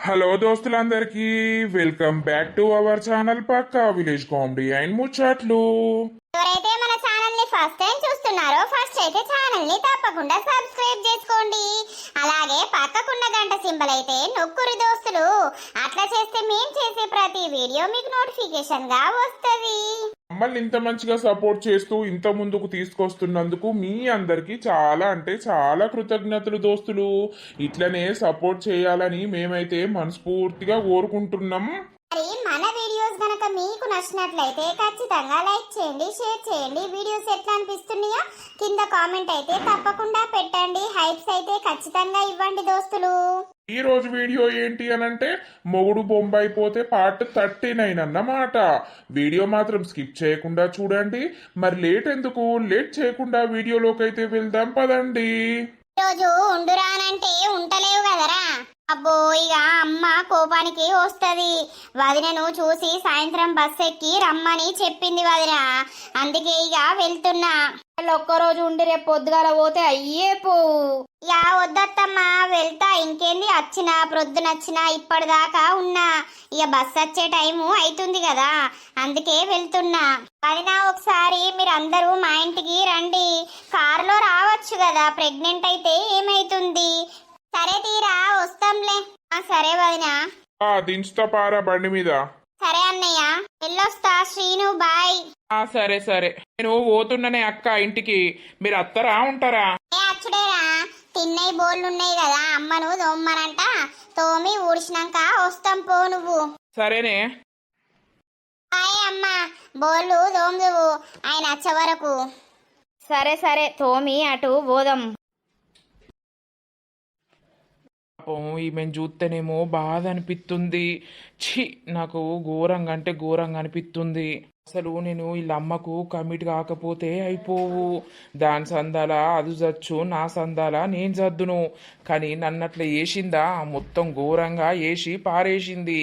Hello దోస్తులందరికీ welcome back to our channel పక్కా village comedy and ముచ్చట్లు. ఎవరైతే మన ఛానల్ ని ఫస్ట్ టైం చూస్తున్నారో ఫస్ట్ అయితే ఛానల్ ని తప్పకుండా సబ్స్క్రైబ్ చేసుకోండి. అలాగే పక్కకున్న గంట సింబల్ అయితే నొక్కురు దోస్తులు. అట్లా చేస్తే మేం చేసే ప్రతి వీడియో మీకు నోటిఫికేషన్ గా వస్తది. మమ్మల్ని ఇంత మంచిగా సపోర్ట్ చేస్తూ ఇంత ముందుకు తీసుకొస్తున్నందుకు మీ అందరికీ చాలా అంటే చాలా కృతజ్ఞతలు దోస్తులు. ఇట్లనే సపోర్ట్ చేయాలని మేమైతే మనస్ఫూర్తిగా కోరుకుంటున్నాం. మరి మన వీడియోస్ గనక మీకు నచ్చినట్లయితే ఖచ్చితంగా లైక్ చేయండి, షేర్ చేయండి. వీడియోస్ ఎట్లా అనిపిస్తున్నాయో కింద కామెంట్ అయితే తప్పకుండా పెట్టండి. హైప్స్ అయితే ఖచ్చితంగా ఇవ్వండి దోస్తులు. ఈ రోజు వీడియో ఏంటి అనంటే మొగుడు బొంబాయి పోతే పార్ట్ 39 అన్నమాట. వీడియో మాత్రం స్కిప్ చేయకుండా చూడండి. మరి లేట్ చేయకుండా వీడియోలోకి అయితే వెళ్దాం పదండి. రోజు ఉండురానంటే ఉంటలేవు కదరా. అబ్బో ఇక అమ్మ కోపానికి వస్తుంది. వదినను చూసి సాయంత్రం బస్ ఎక్కి రమ్మని చెప్పింది వదిన. అందుకే ఇక వెళ్తున్నా. ఒక్కరోజు ఉండి రేపు పొద్దుగాల పోతే అయ్యే పోవు. ఇక వద్దత్తమ్మా వెళ్తా. ఇంకేంది వచ్చినా ప్రొద్దునచ్చినా ఇప్పటిదాకా ఉన్నా. ఇక బస్ వచ్చే టైము అవుతుంది కదా, అందుకే వెళ్తున్నా. వదిన ఒకసారి మీరందరూ మా ఇంటికి రండి. కారులో రావచ్చు కదా, ప్రెగ్నెంట్ అయితే ఏమైతుంది. సరే తీరా వస్తాంలే. సరే వదిన. దించుతా పారా బండి మీద. సరే అన్నయ్య వెళ్ళొస్తా. శ్రీను బాయ్. సరే సరే, నేను పోతున్నానే అక్క ఇంటికి. మీరు అత్తరా ఉంటారా? ఏ అచ్చుడేరా, తిన్నయి బోళ్ళున్నాయి కదా అమ్మను తోమ్మనంట. తోమి ఊడ్చినాక వస్తాం పో నువ్వు. సరేనే. హాయ్ అమ్మ, బోళ్ళు తోముదువు ఆయన వచ్చే వరకు. సరే సరే తోమి అటు పోదాం. ఈమెను చూస్తేనేమో బాధ అనిపిస్తుంది. ఛీ, నాకు ఘోరంగా అంటే ఘోరంగా అనిపిస్తుంది. అసలు నేను వీళ్ళ అమ్మకు కమిట్ కాకపోతే అయిపోవు. దాని సందాల అది చచ్చు, నా సందాల నేను చద్దును. కానీ నన్నట్లా వేసిందా, మొత్తం ఘోరంగా వేసి పారేసింది.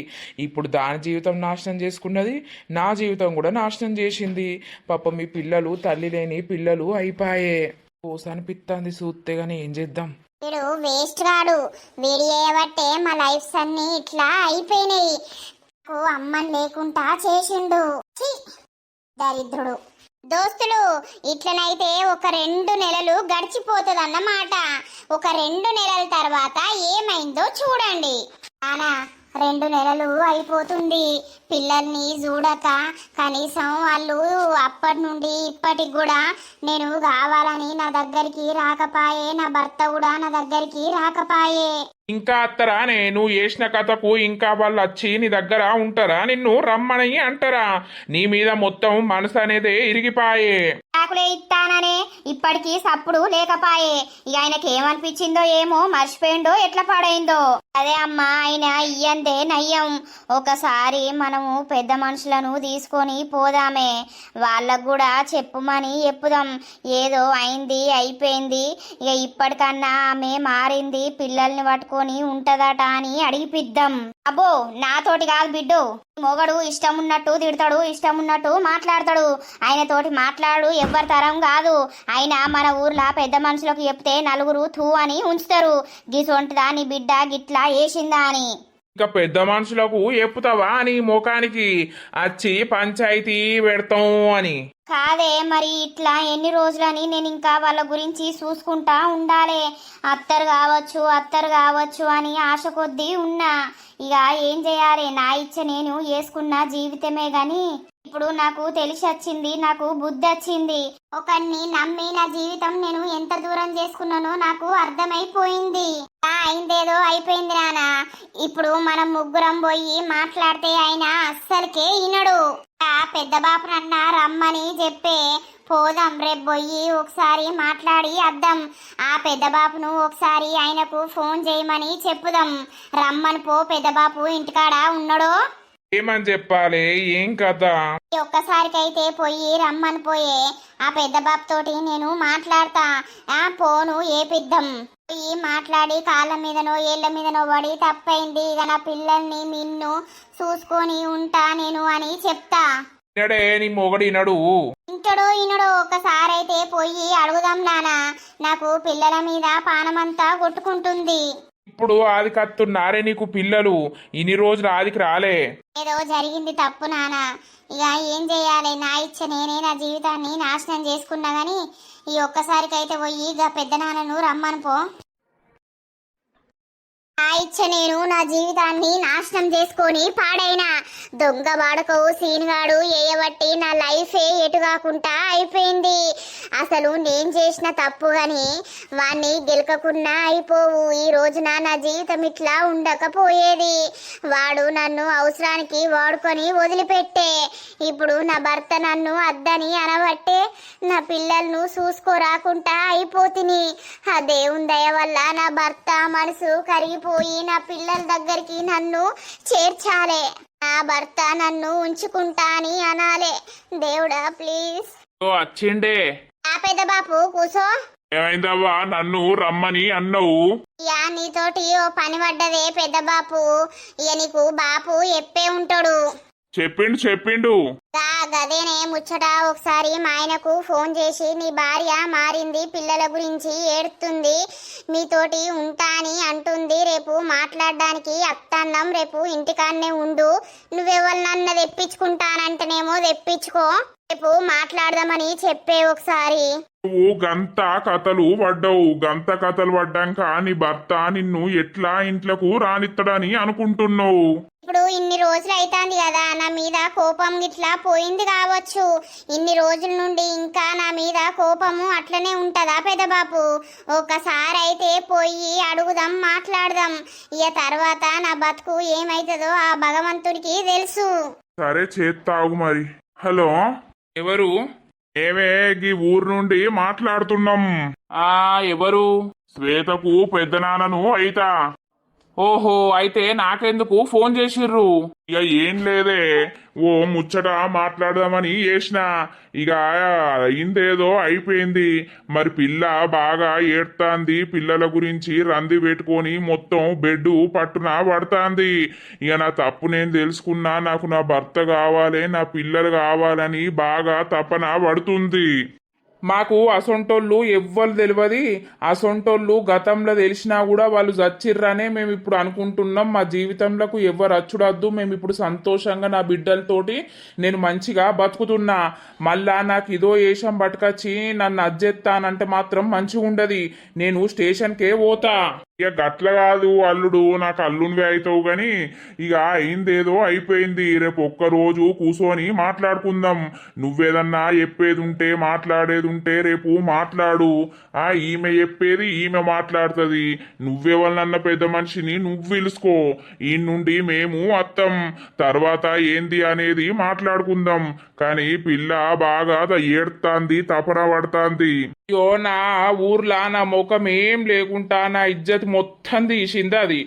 ఇప్పుడు దాని జీవితం నాశనం చేసుకున్నది, నా జీవితం కూడా నాశనం చేసింది. పాపం మీ పిల్లలు తల్లి లేని పిల్లలు అయిపోయే. కోస అనిపిస్తుంది చూస్తే, గానీ ఏం చేద్దాం. వీడు వేస్ట్ గాడు. వీడి చేయబట్టే మా లైఫ్స్ అన్ని ఇట్లా అయిపోయినాయి. నాకు అమ్మని లేకుండా చేసిండు. దరిద్రుడు. దోస్తులు ఇట్లనైతే ఒక 2 నెలలు గడిచిపోతుంది అన్నమాట. ఒక 2 నెలల తర్వాత ఏమైందో చూడండి. నానా 2 నెలలు అయిపోతుంది పిల్లల్ని చూడక. కనీసం వాళ్ళు అప్పటి నుండి ఇప్పటికి కూడా నేను కావాలని నా దగ్గరికి రాకపాయే. నా భర్త కూడా నా దగ్గరికి రాకపాయే. ఇంకా అత్తరానే నువ్వు చేసిన కథకు ఇంకా వాళ్ళు వచ్చి నీ దగ్గర ఉంటారా? నిన్ను రమ్మని అంటారా? నీ మీద మొత్తం మనసు అనేది ఇరిగిపాయే. ఆకులే ఇస్తాననే ఇప్పటికీ సప్పుడు లేకపాయే. ఇక ఆయనకి ఏమనిపించిందో ఏమో, మర్చిపోయిందో ఎట్లా పడైందో. అదే అమ్మా, ఆయన ఇయ్యందే నయ్యం. ఒకసారి మనము పెద్ద మనుషులను తీసుకొని పోదామే. వాళ్ళకు కూడా చెప్పుమని చెప్పుదాం. ఏదో అయింది అయిపోయింది, ఇక ఇప్పటికన్నా ఆమె మారింది, పిల్లల్ని పట్టుకొని ఉంటదట అని అడిగిపిద్దాం. అబ్బో నాతోటి కాదు బిడ్డు. మొగడు ఇష్టం ఉన్నట్టు తిడతాడు, ఇష్టం ఉన్నట్టు మాట్లాడతాడు. ఆయన తోటి మాట్లాడు ఎవ్వరి తరం కాదు. ఆయన మన ఊర్లో పెద్ద మనుషులకు చెప్తే నలుగురు తూ అని ఉంచుతారు. గిసొంటిదా నీ బిడ్డ గిట్లా వేసిందా అని. ఇంకా పెద్ద మనుషులకు చెప్పుతావా నీ ముఖానికి వచ్చి పంచాయతీ పెడతాం అని? కాదే మరి ఇట్లా ఎన్ని రోజులని నేను ఇంకా వాళ్ళ గురించి చూసుకుంటా ఉండాలి. అత్తరు కావచ్చు అని ఆశ కొద్దీ ఉన్నా. ఇక ఏం చేయాలి, నా ఇచ్చ నేను వేసుకున్న జీవితమే గాని ఇప్పుడు నాకు తెలిసి వచ్చింది, నాకు బుద్ధి వచ్చింది. ఒకరిని నమ్మి నా జీవితం నేను ఎంత దూరం చేసుకున్నానో నాకు అర్థమైపోయింది. అయిందేదో అయిపోయింది నాన్న. ఇప్పుడు మనం ముగ్గురం పోయి మాట్లాడితే ఆయన అస్సలకే వినడు. పెద్ద బాపునన్న రమ్మని చెప్పే పోదాం. రేపు పోయి ఒకసారి మాట్లాడి వద్దాం. ఆ పెద్ద బాపును ఒకసారి ఆయనకు ఫోన్ చేయమని చెప్పుదాం. రమ్మని పో. పెద్ద బాపు ఇంటికాడ ఉన్నాడో ఏమని చెప్పాలి, ఏం కథ? ఒక్కసారికైతే పోయి రమ్మని పోయే. ఆ పెద్ద బాబు తోటి నేను మాట్లాడతా. పోను ఏపిద్దాం. పోయి మాట్లాడి కాళ్ళ మీదనో ఏళ్ళ మీదనో పడి తప్పైంది, ఇక నా పిల్లల్ని నిన్ను చూసుకొని ఉంటా నేను అని చెప్తా. నీ మొగడు ఇనడు. ఇంటడో ఒకసారి అయితే పోయి అడుగుదాం నానా. నాకు పిల్లల మీద పానమంతా కొట్టుకుంటుంది. ఇప్పుడు ఆదికి వస్తున్నారే నీకు పిల్లలు, ఇన్ని రోజులు ఆదికి రాలే. ఏదో జరిగింది తప్పు నాన్న. ఇక ఏం చెయ్యాలి, నా ఇచ్చ నేనే నా జీవితాన్ని నాశనం చేసుకున్నా గాని ఈ ఒక్కసారికైతే పోయి ఇక పెద్ద నాన్నను రమ్మను పో. నా ఇచ్చ నేను నా జీవితాన్ని నాశనం చేసుకొని పాడైనా దొంగ వాడకవు సీన్గాడు ఏయబట్టి నా లైఫే ఎటు కాకుండా అయిపోయింది. అసలు నేను చేసిన తప్పు గాని వాణ్ణి గెలకకున్నా అయిపోవు. ఈ రోజున నా జీవితం ఇట్లా ఉండకపోయేది. వాడు నన్ను అవసరానికి వాడుకొని వదిలిపెట్టే. ఇప్పుడు నా భర్త నన్ను అద్దని అనబట్టే నా పిల్లలను చూసుకోరాకుండా అయిపోతిని. ఆ దేవుని దయ వల్ల నా భర్త మనసు కరిగిపోయి నా పిల్లల దగ్గరికి నన్ను చేర్చాలే. నా భర్త నన్ను ఉంచుకుంటా అని అనాలే. దేవుడా ప్లీజ్. వచ్చిండే. ఆ పెద్ద బాపు కూసో. ఏమైందవ్వా నన్ను రమ్మని అన్నావు? ఇక నీతోటి ఓ పని పడ్డదే పెద్ద బాపు. ఇక నీకు బాపు ఎప్పే ఉంటాడు. చెప్పిండు. గదేనే ముచ్చట. ఒకసారి మా ఆయనకు ఫోన్ చేసి నీ భార్య మారింది, పిల్లల గురించి ఏడుతుంది, మీతోటి ఉంటా అని అంటుంది, రేపు మాట్లాడడానికి అత్తన్నం, రేపు ఇంటికాన్నే ఉండు, నువ్వెవరినన్నా తెప్పించుకుంటానంటేనేమో తెప్పించుకో, రేపు మాట్లాడదామని చెప్పే ఒకసారి. నువ్వు గంత కథలు పడ్డాక నీ భర్త నిన్ను ఎట్లా ఇంట్లోకు రానిత్తడని అనుకుంటున్నావు? ఇప్పుడు ఇన్ని రోజులు అవుతుంది కదా, నా మీద కోపం ఇట్లా పోయింది కావచ్చు. ఇన్ని రోజుల నుండి ఇంకా నా మీద కోపము అట్లనే ఉంటదా పెద్ద బాపు? ఒక్కసారి అయితే పోయి అడుగుదాం, మాట్లాడదాం. ఇక తర్వాత నా బతుకు ఏమైతుందో ఆ భగవంతుడికి తెలుసు. సరే చేస్తావు మరి. హలో, ఎవరు? ఏమే గీ ఊరు నుండి మాట్లాడుతున్నాం. ఎవరు? శ్వేతకు పెద్ద నాన్నను అయితా. ఓహో, అయితే నాకెందుకు ఫోన్ చేసిర్రు? ఇక ఏం లేదే, ఓ ముచ్చట మాట్లాడదామని చేసిన. ఇక అయిందేదో అయిపోయింది. మరి పిల్ల బాగా ఏడ్తాంది, పిల్లల గురించి రంది పెట్టుకొని మొత్తం బెడ్ పట్టున పడతాంది. ఇక నా తప్పు నేను తెలుసుకున్నా, నాకు నా భర్త కావాలి, నా పిల్లలు కావాలని బాగా తపన పడుతుంది. మాకు అసొంటోళ్ళు ఎవ్వరు తెలియదు. అసొంటోళ్ళు గతంలో తెలిసినా కూడా వాళ్ళు చచ్చిర్రనే మేము ఇప్పుడు అనుకుంటున్నాం. మా జీవితంలోకి ఎవరు అచ్చుడద్దు, మేము ఇప్పుడు సంతోషంగా నా బిడ్డలతోటి నేను మంచిగా బతుకుతున్నా. మళ్ళా నాకు ఇదో ఏషం పట్టుకొచ్చి నన్ను అజ్జెత్తానంటే మాత్రం మంచిగా ఉండదు. నేను స్టేషన్కే పోతా. ఇక గట్ల కాదు అల్లుడు, నాకు అల్లునివి అవుతావు గాని ఇక అయిందేదో అయిపోయింది. రేపు ఒక్కరోజు కూర్చొని మాట్లాడుకుందాం. నువ్వేదన్నా చెప్పేది ఉంటే, మాట్లాడేది ఉంటే రేపు మాట్లాడు. ఈమె చెప్పేది ఈమె మాట్లాడుతుంది. నువ్వెవరినన్న పెద్ద మనిషిని నువ్వు పిలుచుకో. ఈ నుండి మేము అత్తం, తర్వాత ఏంది అనేది మాట్లాడుకుందాం. కానీ పిల్ల బాగా ఏడుతాంది, తపన పడతాంది. అయ్యో, నా ఊర్లో నా ముఖం ఏం లేకుండా నా ఇజ్జత్ మొత్తం తీసింది. అది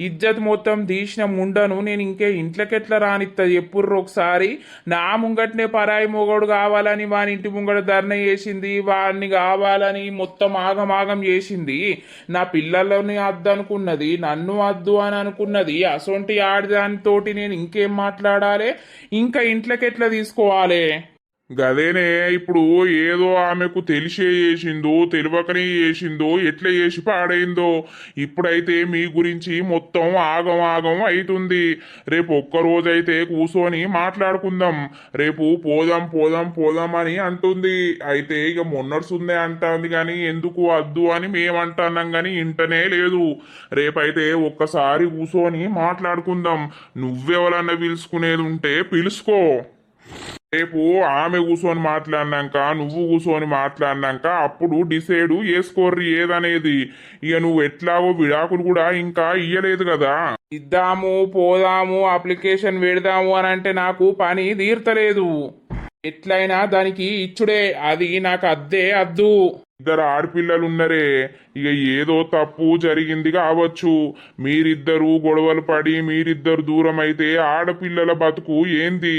ఇజ్జత్ మొత్తం తీసిన ముండను నేను ఇంకే ఇంట్లోకెట్లా రానిస్తుంది? ఎప్పుడు ఒకసారి నా ముంగట్నే పరాయి మొగడు కావాలని వాని ఇంటి ముంగట ధర్నా చేసింది, వాడిని కావాలని మొత్తం ఆగమాగం చేసింది. నా పిల్లలని అద్దు అనుకున్నది, నన్ను అద్దు అని అనుకున్నది. అసొంటి ఆడదానితోటి నేను ఇంకేం మాట్లాడాలి? ఇంకా ఇంట్లోకెట్లా తీసుకోవాలి? గదేనే ఇప్పుడు ఏదో ఆమెకు తెలిసే చేసిందో తెలియకనే చేసిందో ఎట్లా చేసి పాడైందో. ఇప్పుడైతే మీ గురించి మొత్తం ఆగం అవుతుంది. రేపు ఒక్కరోజైతే కూర్చొని మాట్లాడుకుందాం. రేపు పోదాం అని అంటుంది. అయితే ఇక మొన్నడుసుందే అంటుంది కానీ ఎందుకు వద్దు అని మేమంటున్నాం కానీ ఇంటనే లేదు. రేపైతే ఒక్కసారి కూర్చొని మాట్లాడుకుందాం. నువ్వెవరన్నా పిలుచుకునేది ఉంటే పిలుచుకో. రేపు ఆమె కూర్చొని మాట్లాడినాక, నువ్వు కూర్చొని మాట్లాడినాక అప్పుడు డిసైడ్ చేసుకోర్రి ఏదనేది. ఇక నువ్వు ఎట్లాగో విడాకులు కూడా ఇంకా ఇయ్యలేదు కదా. ఇద్దాము, పోదాము, అప్లికేషన్ పెడదాము అని అంటే నాకు పని తీర్తలేదు. ఎట్లయినా దానికి ఇచ్చుడే, అది నాకు అద్దు. ఇద్దరు ఆడపిల్లలు ఉన్నరే, ఇక ఏదో తప్పు జరిగింది కావచ్చు. మీరిద్దరు గొడవలు పడి మీరిద్దరు దూరం అయితే ఆడపిల్లల బతుకు ఏంది?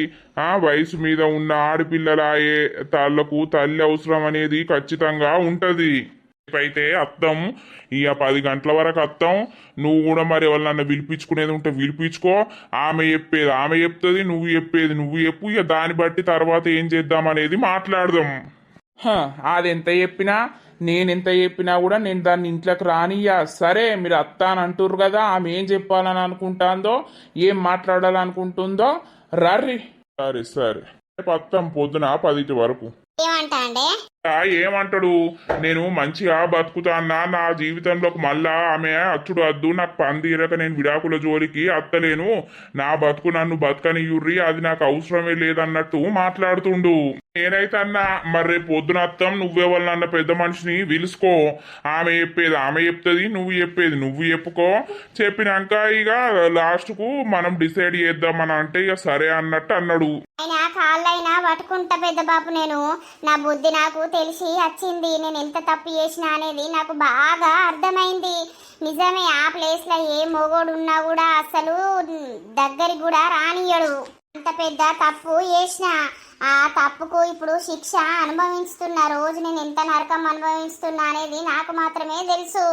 వయసు మీద ఉన్న ఆడపిల్లలాయే, తాళ్లకు తల్లి అవసరం అనేది ఖచ్చితంగా ఉంటది. అయితే అత్తం, ఇక 10 గంటల వరకు అత్తం. నువ్వు కూడా మరి ఎవరినన్నా పిలిపించుకునేది ఉంటే పిలిపించుకో. ఆమె చెప్పేది ఆమె చెప్తుంది, నువ్వు చెప్పేది నువ్వు చెప్పు. ఇక దాన్ని బట్టి తర్వాత ఏం చేద్దాం అనేది మాట్లాడదాం. అదెంత చెప్పినా నేను ఎంత చెప్పినా కూడా నేను దాన్ని ఇంట్లోకి రానియ్యా. సరే మీరు అత్త అని అంటుర్రు కదా, ఆమె ఏం చెప్పాలని అనుకుంటాందో, ఏం మాట్లాడాలనుకుంటుందో రర్రి. సరే సరే రేపు అత్తం పొద్దున 10 వరకు. ఏమంటా అండి? ఏమంటాడు, నేను మంచిగా బతుకుతాన్నా, నా జీవితంలోకి మళ్ళా ఆమె అచ్చుడు వద్దు, నాకు పని తీరక నేను విడాకుల జోలికి అత్తలేను, నా బతుకు నన్ను బతకనియుర్రి, అది నాకు అవసరమే లేదన్నట్టు మాట్లాడుతుండు. నేనైతే అన్నా మరి రేపు పొద్దున అత్తం నువ్వెవరినన్న పెద్ద మనిషిని పిలుచుకో, ఆమె చెప్పేది ఆమె చెప్తుంది, నువ్వు చెప్పేది నువ్వు చెప్పుకో, చెప్పినాక ఇక లాస్ట్ కు మనం డిసైడ్ చేద్దామని అంటే ఇక సరే అన్నట్టు అన్నాడు. ఆయన కాళ్ళైనా పట్టుకుంటా పెద్ద బాబు, నేను నా బుద్ధి నాకు తెలిసి వచ్చింది, నేను ఎంత తప్పు చేసినా అనేది నాకు బాగా అర్థమైంది. నిజమే, ఆ ప్లేస్ లో ఏ మొగోడు ఉన్నా కూడా అసలు దగ్గరికి కూడా రానియడు. అంత పెద్ద తప్పు చేసిన, ఆ తప్పుకు ఇప్పుడు శిక్ష అనుభవిస్తున్నా. రోజు నేను ఎంత నరకం అనుభవిస్తున్నా అనేది నాకు మాత్రమే తెలుసు.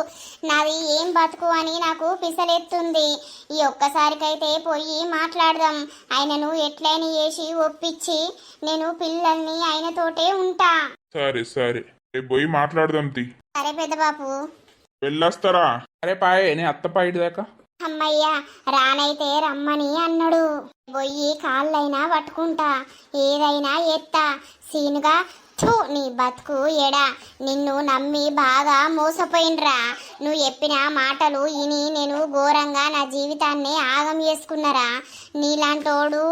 నాది ఏం బతుకు అని నాకు పిసలెత్తుంది. ఈ ఒక్కసారికైతే పోయి మాట్లాడదాం. ఆయనను ఎట్లయినా చేసి ఒప్పించి నేను పిల్లల్ని ఆయనతోటే ఉంటా. సరే సరే రేపు పోయి మాట్లాడదాం తీ. సరే పెద్ద బాపు. వెళ్ళొస్తారా? అరే పాయే నే అత్త పాయిటి దాకా. అమ్మయ్య రానైతే రమ్మని అన్నాడు. పోయి కాళ్ళైనా పట్టుకుంటా, ఏదైనా ఎత్తా. సీనుగా థూ నీ బతుకు ఎడా, నిన్ను నమ్మి బాగా మోసపోయినరా. నువ్వు చెప్పిన మాటలు ఇని నేను ఘోరంగా నా జీవితాన్ని ఆగం చేసుకున్నారా. నీలాంటోడు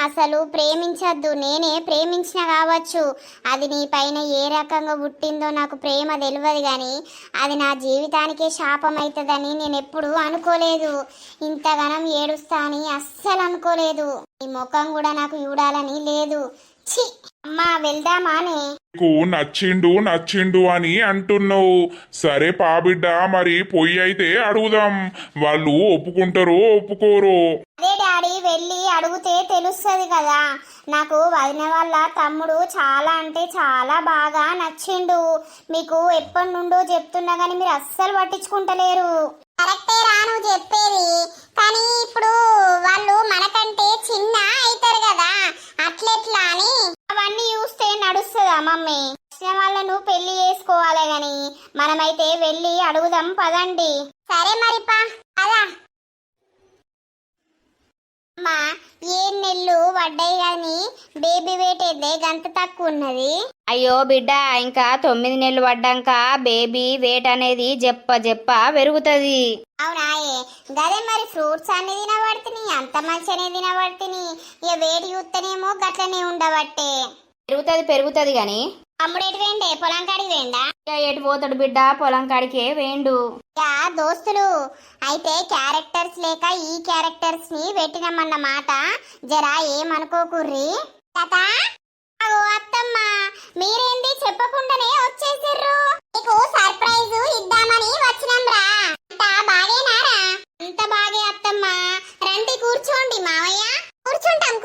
అసలు ప్రేమించద్దు, నేనే ప్రేమించిన కావచ్చు. అది నీ పైన ఏ రకంగా పుట్టిందో నాకు ప్రేమ తెలియదు, కానీ అది నా జీవితానికే శాపం అవుతుందని నేను ఎప్పుడూ అనుకోలేదు. ఇంతగానం ఏడుస్తా అని అస్సలు అనుకోలేదు. నీ ముఖం కూడా నాకు చూడాలని లేదు. ఛీ అమ్మా వెళ్దామానే. నీకు నచ్చిండు నచ్చిండు అని అంటున్నావు. సరే పాబిడ్డ, మరి పొయ్యి అయితే అడుగుదాం, వాళ్ళు ఒప్పుకుంటారో ఒప్పుకోరు. అదే డాడీ, వెళ్ళి అడిగితే తెలుస్తుంది కదా. నాకు వదిన వాళ్ళ తమ్ముడు చాలా అంటే చాలా బాగా నచ్చిండు. మీకు ఎప్పటి నుండో చెప్తున్నా కానీ మీరు అస్సలు పట్టించుకుంటలేరు. కరెక్టే రా నువ్వు చెప్పేది, కానీ ఇప్పుడు వాళ్ళు మనకంటే చిన్న అవుతారు కదా, అట్లెట్లా అని అవన్నీ చూస్తే నడుస్తుందా మమ్మీ? వచ్చిన వాళ్ళను పెళ్లి చేసుకోవాలి గాని మనమైతే వెళ్ళి అడుగుదాం పదండి. సరే మరిపా అలా అమ్మా, 7 నెలలు పడ్డాయి కానీ బేబీ వెయిట్ అయితే గంత తక్కువ ఉన్నది. అయ్యో బిడ్డ, ఇంకా 9 నెలలు పడ్డాక బేబీ వెయిట్ అనేది జప్ప పెరుగుతుంది. అవునాయే, గదే మరి ఫ్రూట్స్ అన్ని తినబడుతుంది, అంత మంచిగానే తినబడుతుంది. ఇక వేడి చూస్తేనేమో గట్లనే ఉండబట్టే. పెరుగుతుంది గాని అమ్ముడు ఎటు వేండే? పొలం కాడికి వేండా? ఎటు పోతాడు బిడ్డ, పొలం కాడికే వేండు. దోస్తులు అయితే క్యారెక్టర్స్ లేక ఈ క్యారెక్టర్స్ ని పెట్టినామన్నమాట. జరా ఏమనుకోకుర్రి. అత్తమ్మ మీరేంది చెప్పకుండానే వచ్చేసిర్రు? మీకు సర్ప్రైజ్ ఇద్దామని వచ్చినాం రా. బాగేనారా? అంత బాగే అత్తమ్మ. రండి కూర్చోండి మావయ్య. కూర్చుంటాం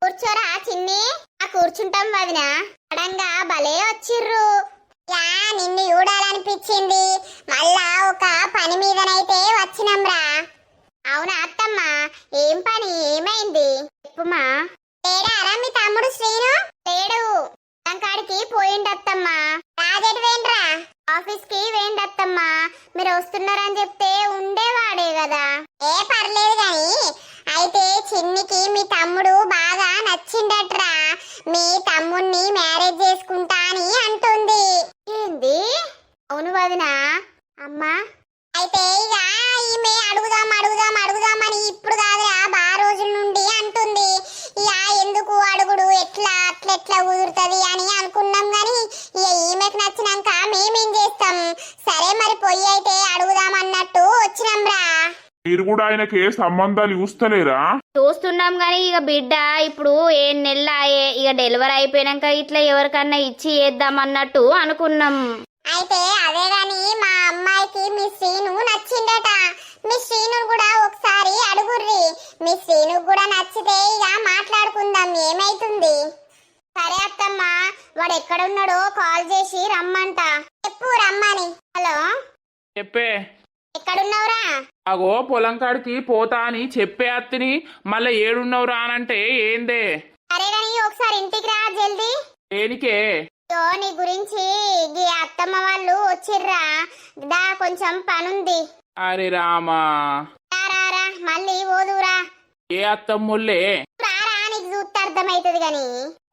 కూర్చోరా చిన్ని. కూర్చుంటాం వదిన. సడన్గా భలే వచ్చిర్రు. నిన్ను చూడాలనిపించింది, మళ్ళా ఒక పని మీదనైతే వచ్చినాం రా. అవునా అత్తమ్మ, ఏం పని, ఏమైంది చెప్పుమా. లేడారా మీ తమ్ముడు శ్రీను? లేడు, కాడికి పోయిండత్తమ్మ. రాజెట్ వేండ్రా? ఆఫీస్ కి వేండత్తమ్మ. మీరు వస్తున్నారని చెప్తే ఉండేవాడే కదా. ఏ పర్లేదు గాని అయితే చిన్నికి మీ తమ్ముడు బాగా నచ్చిండట్రా. మీ తమ్ముణ్ణి మ్యారేజ్ చేసుకుంటా అని అంటుంది. ఏంది? అవును వదినా. అమ్మా అయితే ఇక ఈమె అడుగుదామని ఇప్పుడు కాదురా, బాగా రోజుల నుండి అంటుంది. ఇక ఎందుకు అడుగుడు, ఎట్లా కుదురుతుంది అని అనుకున్నాం గాని ఇక ఈమెకు నచ్చినాక మేమేం చేస్తాం. సరే మరి పొయ్యి అయితే అడుగుదాం అన్నట్టు వచ్చినాం రా. మీరు కూడా ఆయనకి ఏ సంబంధాలు చూస్తలేరా? చూస్తున్నాం గాని ఇక బిడ్డ ఇప్పుడు 7 నెలలాయే, ఇక డెలివరీ అయిపోయినాక ఇట్లా ఎవరికన్నా ఇచ్చి చేద్దాం అన్నట్టు అనుకున్నాం. అయితే అదే గాని మా అమ్మాయికి మీ శ్రీను నచ్చిండట. మీ శ్రీను కూడా ఒకసారి అడుగుర్రి. మీ శ్రీను కూడా నచ్చితే ఇక మాట్లాడుకుందాం, ఏమైతుంది. సరే అత్తమ్మ, వాడు ఎక్కడున్నాడో కాల్ చేసి రమ్మంట. చెప్పు రమ్మని. హలో చెప్పే. ఎక్కడున్నావురా? అగో పొలం కాడికి పోతా అని చెప్పే అత్తిని, మళ్ళా ఏడున్నవురా అనంటే ఏందే? సరే గాని ఒకసారి ఇంటికి రా జల్దీ. దేనికే? నీ గురించి ఈ అత్తమ్మ వాళ్ళు వచ్చిర్రా, దా కొంచెం పనుంది. అరే రామా, రారా మళ్ళీ ఓదురా. ఏ అత్తమ్ముళ్ళే? రారా నీకు చూస్తే అర్థమైతుంది గాని.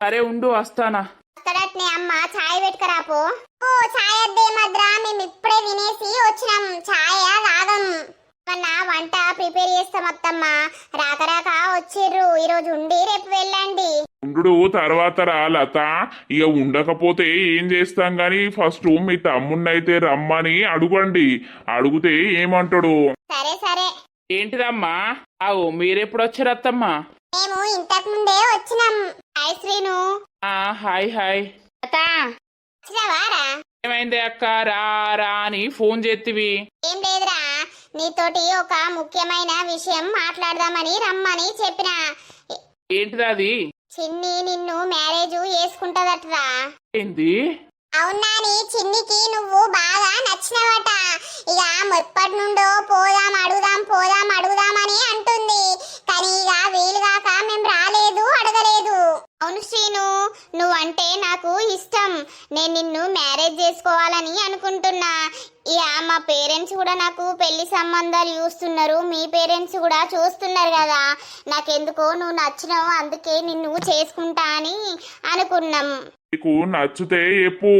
సరే ఉండు వస్తానా. అక్కడట్నే అమ్మ ఛాయ్ పెట్టుకరాపో. ఓ ఛాయ్ అద్దే మద్రా, మేము ఇప్పుడే తినేసి వచ్చినాం, ఛాయ్ తాగం. వంట ప్రిపేర్ చేస్తాం అత్తమ్మ, రాక రాక వచ్చిర్రు, ఈరోజు ఉండి రేపు వెళ్ళండి. ఉండు తర్వాత రా లత, ఇక ఉండకపోతే ఏం చేస్తాం గాని ఫస్ట్ మీ తమ్మున్నైతే రమ్మని అడుగండి, అడిగితే ఏమంటాడు. సరే సరే. ఏంటిదమ్మా? అవు మీరెప్పుడు వచ్చారు అత్తమ్మా? మేము ఇంతకు ముందే వచ్చినాం. హాయ్ శ్రీను. Hi hi. వచ్చినావారా? ఏమైంది అక్క, రా రా అని ఫోన్ చేతివి? ఏం లేదురా, నీతోటి ఒక ముఖ్యమైన విషయం మాట్లాడదామని రమ్మని చెప్పిన. ఏంటిది అది? చిన్ని నిన్ను మ్యారేజ్ చేసుకుంటదట్రా. ఏంది? అవునాని, చిన్నికి నువ్వు బాగా నచ్చినవట. ఇక మొప్పటి నుండో పోదాం అడుగుదామని అంటుంది. కానీ ఇక వీలుగాక మేము రాలేదు, అడగలేదు. అవును శ్రీను, నువ్వంటే నాకు ఇష్టం, నేను నిన్ను మ్యారేజ్ చేసుకోవాలని అనుకుంటున్నా. ఇక మా పేరెంట్స్ కూడా నాకు పెళ్లి సంబంధాలు చూస్తున్నారు, మీ పేరెంట్స్ కూడా చూస్తున్నారు కదా. నాకెందుకో నువ్వు నచ్చినావు, అందుకే నిన్ను చేసుకుంటా అని అనుకున్నాం. నీకు నచ్చితే చెప్పు,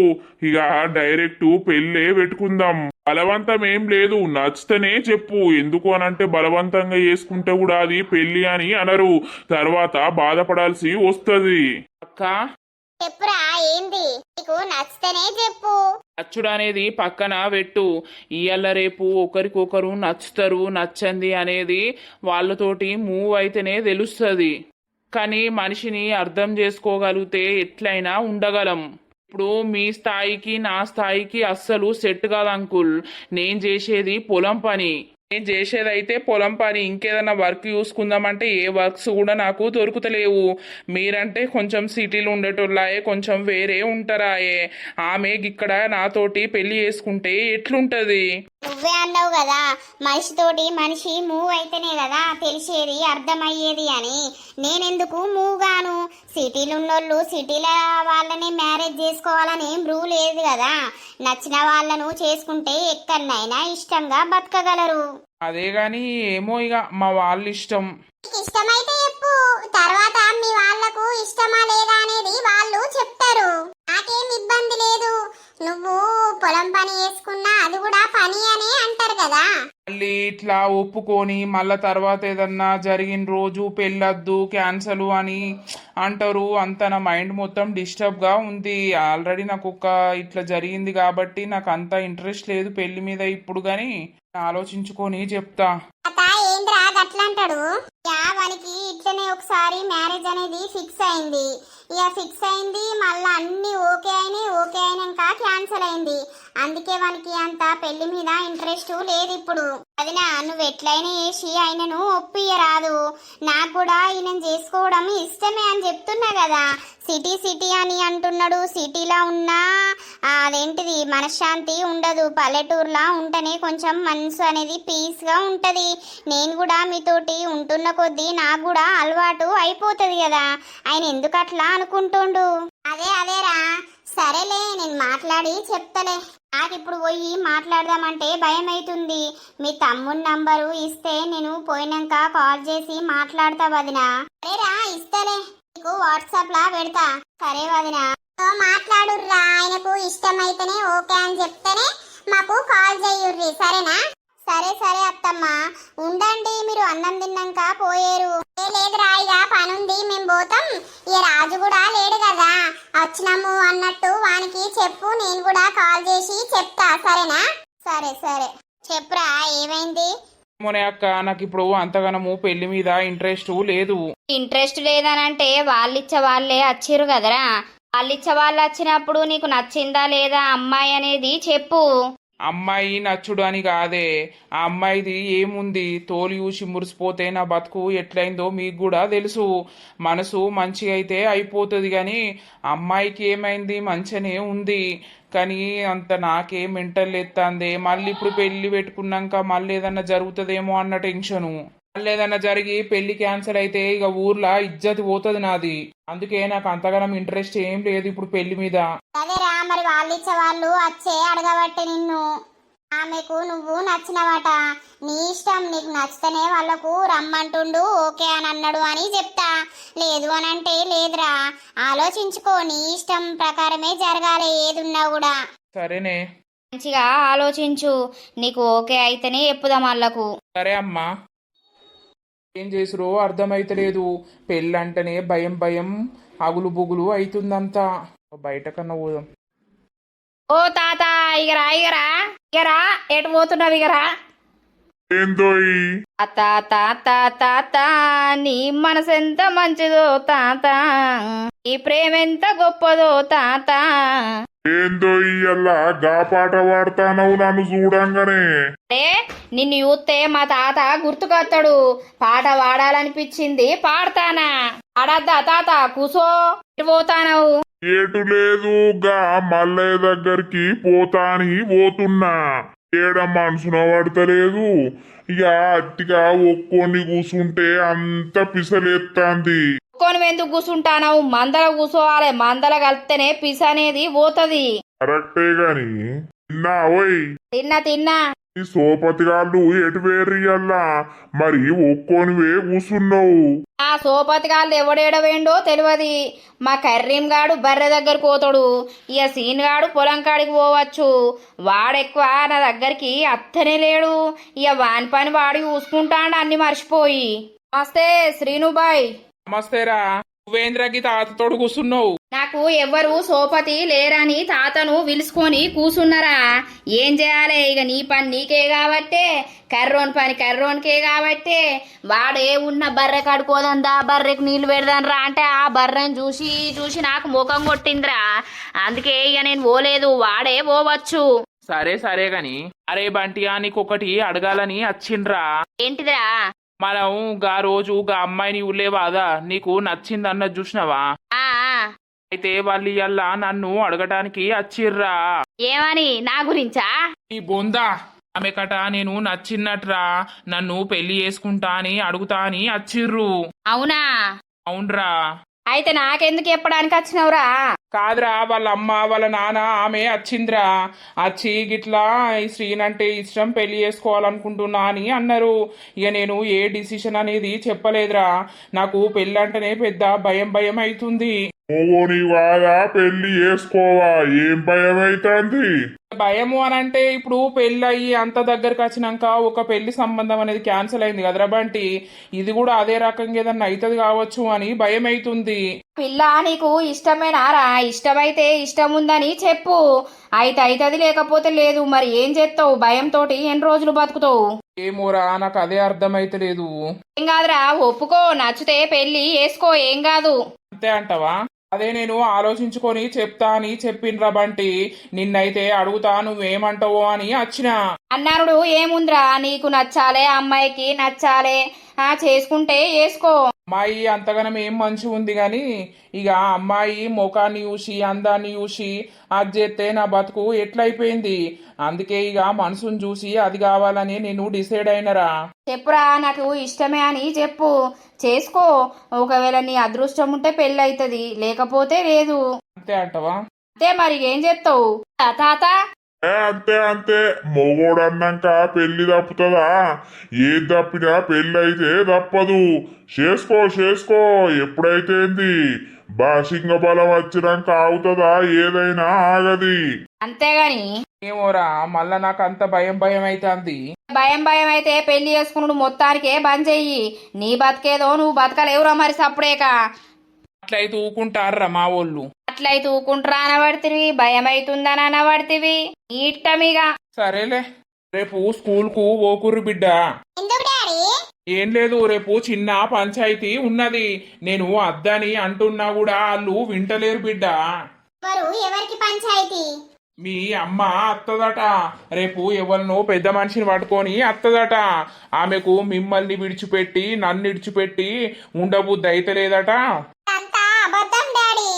ఇక డైరెక్ట్ పెళ్ళే పెట్టుకుందాం. బలవంతం ఏం లేదు, నచ్చితేనే చెప్పు. ఎందుకు అనంటే బలవంతంగా చేసుకుంటే కూడా అది పెళ్లి అని అనరు, తర్వాత బాధపడాల్సి వస్తుంది. అక్క చెప్పురా, ఏంది? నీకు నచ్చితేనే చెప్పు. నచ్చుడు అనేది పక్కన పెట్టు. ఇయ్యాల రేపు ఒకరికొకరు నచ్చుతారు, నచ్చంది అనేది వాళ్ళతోటి మూవ్ అయితేనే తెలుస్తుంది. కానీ మనిషిని అర్థం చేసుకోగలిగితే ఎట్లయినా ఉండగలం. ఇప్పుడు మీ స్థాయికి నా స్థాయికి అస్సలు సెట్ కాదు అంకుల్. నేను చేసేది పొలం పని, నేను చేసేదైతే పొలం పని. ఇంకేదైనా వర్క్ చూసుకుందామంటే ఏ వర్క్స్ కూడా నాకు దొరుకుతలేవు. మీరంటే కొంచెం సిటీలో ఉండేటోళ్ళాయే, కొంచెం వేరే ఉంటారాయే. ఆమె ఇక్కడ నాతోటి పెళ్లి చేసుకుంటే ఎట్లుంటది? నువ్వే అన్నావు కదా, మనిషితోటి మనిషి మూవ్ అయితేనే కదా తెలిసేది, అర్థమయ్యేది అని. నేనెందుకు మూవ్ గాను? సిటీలో ఉన్నోళ్ళు సిటీలో వాళ్ళని మ్యారేజ్ చేసుకోవాలని ఏం రూల్ లేదు కదా. నచ్చిన వాళ్ళను చేసుకుంటే ఎక్కడనైనా ఇష్టంగా బతకగలరు. అదే గాని ఏమో, ఇక మా వాళ్ళ ఇష్టం. ఇష్టమైతే చెప్పు, తర్వాత మీ వాళ్ళకు ఇష్టమా లేదా అనేది వాళ్ళు చెప్తారు. నాకేం ఇబ్బంది లేదు, నువ్వు పొలం పని చేసుకున్నా అది కూడా పని అని అంటారు కదా. మళ్ళీ ఇట్లా ఒప్పుకొని మళ్ళా తర్వాత ఏదన్నా జరిగిన రోజు పెళ్ళొద్దు క్యాన్సల్ అని అంటారు. అంత నా మైండ్ మొత్తం డిస్టర్బ్ గా ఉంది. ఆల్రెడీ నాకు ఒక ఇట్లా జరిగింది కాబట్టి నాకు అంత ఇంట్రెస్ట్ లేదు పెళ్లి మీద ఇప్పుడు. గాని ఆలోచించుకొని చెప్తా. ఏంద్రా గట్లంటాడు? వానికి ఇట్లనే ఒకసారి మ్యారేజ్ అనేది ఫిక్స్ అయింది. ఇక ఫిక్స్ అయింది, మళ్ళీ అన్ని ఓకే అయినాక క్యాన్సిల్ అయింది. అందుకే వానికి అంత పెళ్లి మీద ఇంట్రెస్ట్ లేదు ఇప్పుడు. అదినా నువ్వు ఎట్లయినా చేసి ఆయనను ఒప్పియరాదు. నాకు కూడా ఈయన చేసుకోవడం ఇష్టమే అని చెప్తున్నా కదా. సిటీ అని అంటున్నాడు. సిటీలో ఉన్నా అదేంటిది మనశ్శాంతి ఉండదు, పల్లెటూరులా ఉంటేనే కొంచెం మనసు అనేది పీస్గా ఉంటది. నేను కూడా మీతోటి ఉంటున్న కొద్దీ నాకు కూడా అలవాటు అయిపోతుంది కదా. ఆయన ఎందుకు అట్లా అనుకుంటుండు? అదేరా, సరేలే నేను మాట్లాడి చెప్తలే. నాకు ఇప్పుడు పోయి మాట్లాడదామంటే భయం అవుతుంది. మీ తమ్ముని నంబరు ఇస్తే నేను పోయినాక కాల్ చేసి మాట్లాడతా వదినా. సరేరా, ఇస్తలే, నీకు వాట్సాప్ లా పెడతా. సరే వదినా, మాట్లాడుర్రా. ఆయనకు ఇష్టమైతేనే ఓకే అని చెప్తేనే మాకు కాల్ చేయుర్రి, సరేనా? సరే అత్తమ్మ, ఉండండి, మీరు అన్నం తిన్నాక పోయేరు. లేదురా, ఇక పనుంది, మేము పోతాం. ఇక రాజు కూడా లేడు కదా, వచ్చినాము అన్నట్టు వానికి చెప్పు, నేను కూడా కాల్ చేసి చెప్తా, సరేనా? సరే చెప్పురా, ఏమైంది? మొనే అక్క, నాకు ఇప్పుడు అంతగానము పెళ్లి మీద ఇంట్రెస్ట్ లేదు. ఇంట్రెస్ట్ లేదనంటే వాళ్ళిచ్చే వాళ్ళే వచ్చిర్రు కదరా. వాళ్ళిచ్చే వాళ్ళు వచ్చినప్పుడు నీకు నచ్చిందా లేదా అమ్మాయి అనేది చెప్పు. అమ్మాయి నచ్చుడు అని కాదే, ఆ అమ్మాయిది ఏముంది, తోలు చూసి మురిసిపోతే నా బతుకు ఎట్లయిందో మీకు కూడా తెలుసు. మనసు మంచిగా అయితే అయిపోతుంది, కానీ అమ్మాయికి ఏమైంది, మంచిగానే ఉంది. కానీ అంత నాకే మెంటల్ ఎత్తాందే. మళ్ళీ ఇప్పుడు పెళ్లి పెట్టుకున్నాక మళ్ళీ ఏదన్నా జరుగుతుందేమో అన్న టెన్షను. లేదన్నా జరిగి పెళ్లి క్యాన్సిల్ అయితే ఇక ఊర్లో ఇజ్జతి పోతుంది నాది. అందుకే నాకు అంతగానం ఇంట్రెస్ట్ ఏం లేదు ఇప్పుడు పెళ్లి మీద. అదేరా మరి వాళ్ళు ఇచ్చే వాళ్ళు వచ్చే అడగబట్టే నిన్ను. ఆమెకు నువ్వు నచ్చినవాట, నీ ఇష్టం, నీకు నచ్చితేనే వాళ్ళకు రమ్మంటుండు ఓకే అని అన్నాడు అని చెప్తా. లేదు అని అంటే లేదురా, ఆలోచించుకో, నీ ఇష్టం ప్రకారమే జరగాలి ఏదున్నా కూడా. సరేనే. మంచిగా ఆలోచించు, నీకు ఓకే అయితేనే చెప్పుదాం వాళ్ళకు. సరే అమ్మా. ఏం చేసురో అర్థమైతలేదు. పెళ్ళంటేనే భయం భయం అగులు బుగులు అవుతుందంతా. బయట కన్నా పోదాం. ఓ తాత ఇగరా ఇగరా ఇగరా, ఎటు పోతున్నావు ఇగరా? ఏందోయ్ తాత తాత తాత, నీ మనసు ఎంత మంచిదో తాత, ఈ ప్రేమ ఎంత గొప్పదో తాత. ఏందో ఇయ్యల్లా గా పాట పాడతానవు నన్ను చూడంగానే. అంటే నిన్ను చూస్తే మా తాత గుర్తుకొస్తాడు, పాట పాడాలనిపించింది పాడతానా. ఆడద్దా తాత, కూసో. ఎటు పోతానవు? ఏటు లేదు, గా మల్లయ్య దగ్గరికి పోతాని పోతున్నా. ఏడ మనసున పడతలేదు. ఇక అట్టిగా ఒక్కొని కూసుంటే అంత పిసలేత్తాంది. ఒక్కొని ఎందుకు కూసుంటానవు? మందల కూసోవాలి, మందల కలిస్తేనే పిస అనేది పోతది. కరెక్టే గాని తిన్నా ఓయ్. తిన్నా తిన్నా. ఈ సోపతిగాళ్ళు ఎటు వేరియల్లా మరి ఒక్కోనివే కూసున్నావు. ఆ సోపతిగాళ్ళు ఎవడేడవేండో తెలియదు. మా కర్రీం గాడు బర్రె దగ్గర పోతాడు, ఇక సీన్ గాడు పొలం కాడికి పోవచ్చు. వాడెక్కువ నా దగ్గరికి అత్తనే లేడు, ఇక వాని పని వాడి చూసుకుంటాడు అన్ని మర్చిపోయి. నమస్తే శ్రీనుబాయ్. నమస్తేరా. నువ్వేంద్రకి తాతతోడు కూర్చున్నావు? నాకు ఎవ్వరు సోపతి లేరని తాతను పిలుచుకొని కూసున్నారా. ఏం చేయాలి ఇక, నీ పని నీకే కాబట్టే, కర్రోని పని కర్రోనికే కాబట్టే. వాడే ఉన్న బర్రె కడుకోదందా, బర్రెకు నీళ్లు పెడదానరా అంటే ఆ బర్రెని చూసి చూసి నాకు ముఖం కొట్టిందిరా. అందుకే ఇక నేను పోలేదు, వాడే పోవచ్చు. సరే సరే గాని అరే బంటియా, నీకొకటి అడగాలని వచ్చిండ్రా. ఏంటిదిరా? మనం గా రోజు గా అమ్మాయిని ఉల్లేవాదా, నీకు నచ్చిందన్నది చూసినావా? ఆ అయితే వాళ్ళు ఇయ్యాల నన్ను అడగటానికి వచ్చిర్రా. ఏమని? నా గురించా? ఈ బొందా ఆమె కట నేను నచ్చినట్రా, నన్ను పెళ్లి చేసుకుంటా అని అడుగుతా అని వచ్చిర్రు. అవునా? అవునరా. అయితే నాకెందుకు చెప్పడానికి వచ్చినవురా? కాదురా, వాళ్ళ అమ్మ వాళ్ళ నాన్న ఆమె వచ్చిందిరా. వచ్చి గిట్లా ఈ శ్రీనంటే ఇష్టం, పెళ్లి చేసుకోవాలనుకుంటున్నా అని అన్నారు. ఇక నేను ఏ డిసిషన్ అనేది చెప్పలేదురా. నాకు పెళ్ళంటేనే పెద్ద భయం భయం అవుతుంది. ఓని వాదా పెళ్లి చేసుకోవా, ఏం భయం అవుతుంది? భయము అని అంటే ఇప్పుడు పెళ్ళి అయ్యి అంత దగ్గరకు వచ్చినాక ఒక పెళ్లి సంబంధం అనేది క్యాన్సిల్ అయింది కదరా బంటి, ఇది కూడా అదే రకంగా ఏదన్నా అవుతుంది కావచ్చు అని భయం అవుతుంది. పిల్ల నీకు ఇష్టమేనారా? ఇష్టమైతే ఇష్టం ఉందని చెప్పు, అయితే అవుతుంది, లేకపోతే లేదు. మరి ఏం చేస్తావు? భయంతో ఎన్ని రోజులు బతుకుతావు? ఏమోరా, నాకు అదే అర్థమైతలేదు. ఏం కాదురా, ఒప్పుకో, నచ్చితే పెళ్లి చేసుకో, ఏం కాదు. అంతే అంటావా? అదే నేను ఆలోచించుకొని చెప్తా అని చెప్పిండ్రా బంటి. నిన్నైతే అడుగుతా నువ్వేమంటావో అని వచ్చినా. అన్నాడు ఏముందిరా, నీకు నచ్చాలే, అమ్మాయికి నచ్చాలే, చేసుకుంటే చేసుకో. అమ్మాయి అంతగానం ఏం మంచి ఉంది గాని ఇక అమ్మాయి ముఖాన్ని చూసి అందాన్ని చూసి అది చేస్తే నా బతుకు ఎట్లయిపోయింది. అందుకే ఇక మనసును చూసి అది కావాలని నేను డిసైడ్ అయినరా. చెప్పురా, నాకు ఇష్టమే అని చెప్పు, చేసుకో. ఒకవేళ నీ అదృష్టం ఉంటే పెళ్ళి అవుతుంది, లేకపోతే లేదు. అంతే అంటవా? అంతే, మరి ఏం చెప్తావు తాత? అంతే అంతే, మొగోడు అన్నాక పెళ్లి తప్పుతుందా? ఏది తప్పినా పెళ్లి అయితే తప్పదు. చేసుకో చేసుకో, ఎప్పుడైతే ఏంది, బాసింగ బలం వచ్చినాక ఆగుతుందా? ఏదైనా ఆగది. అంతేగాని ఏమోరా, మళ్ళా నాకు అంత భయం భయం అవుతుంది. భయం భయం అయితే పెళ్లి చేసుకున్నాడు మొత్తానికే బంద్ చెయ్యి. నీ బతికేదో నువ్వు బతకలేవురా మరి సప్పుడేక. అట్లయితే ఊకుంటారా మా వాళ్ళు? అట్లయితే ఊకుంటారా అనబడితివి, భయం అవుతుందని అనబడితివి. ఇట్టమిగా సరేలే, రేపు స్కూల్ కు ఓకుర్రు బిడ్డ. ఎందుకు డాడీ? ఏం లేదు, రేపు చిన్న పంచాయతీ ఉన్నది. నేను అద్దని అంటున్నా కూడా వాళ్ళు వింటలేరు బిడ్డ. ఎవరికి పంచాయతీ? మీ అమ్మ అత్తదట. రేపు ఎవరినో పెద్ద మనిషిని పట్టుకొని అత్తదట. ఆమెకు మిమ్మల్ని విడిచిపెట్టి నన్ను విడిచిపెట్టి ఉండబుద్ధి అయితే లేదట. అంతా అబద్ధం డాడీ,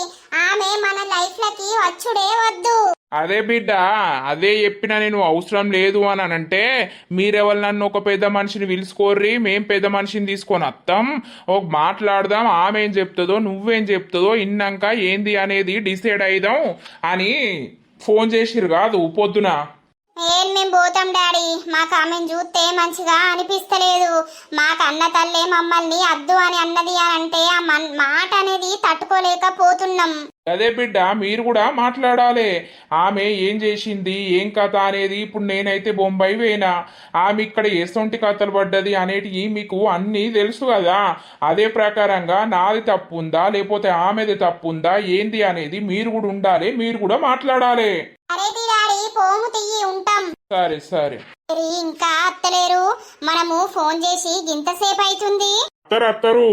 ఆమె మన లైఫ్ లకి వచ్చుడే వద్దు. అదే బిడ్డ, అదే చెప్పినా నేను అవసరం లేదు అని అంటే మీరెవరు నన్ను ఒక పెద్ద మనిషిని పిలుచుకోర్రి, మేం పెద్ద మనిషిని తీసుకొని వస్తాం, ఒక మాట్లాడదాం, ఆమె ఏం చెప్తుందో నువ్వేం చెప్తుందో ఇన్నాక ఏంది అనేది డిసైడ్ అయిదాం అని ఫోన్ చేసిరు కాదు పొద్దున. ఏం మేము పోతాం డాడీ, మాకు ఆమెను చూస్తే మంచిగా అనిపిస్తలేదు. మాకు అన్న తల్లే మమ్మల్ని అద్దు అని అన్నది అని అంటే ఆ మాట అనేది తట్టుకోలేకపోతున్నాం. అదే బిడ్డ, మీరు కూడా మాట్లాడాలి. ఆమె ఏం చేసింది ఏం కథ అనేది. ఇప్పుడు నేనైతే బొంబాయి పోయినా, ఆమె ఇక్కడ ఎసొంటి కథలు పడ్డది అనేటివి మీకు అన్నీ తెలుసు కదా. అదే ప్రకారంగా నాది తప్పు ఉందా లేకపోతే ఆమెది తప్పు ఉందా ఏంది అనేది మీరు కూడా ఉండాలి, మీరు కూడా మాట్లాడాలి. అరే డాడీ పోము తీయి ఉంటాం. సరే సరే. ఇంకా అత్తలేరు, మనము ఫోన్ చేసి గింతసేపు అవుతుంది. అత్తరు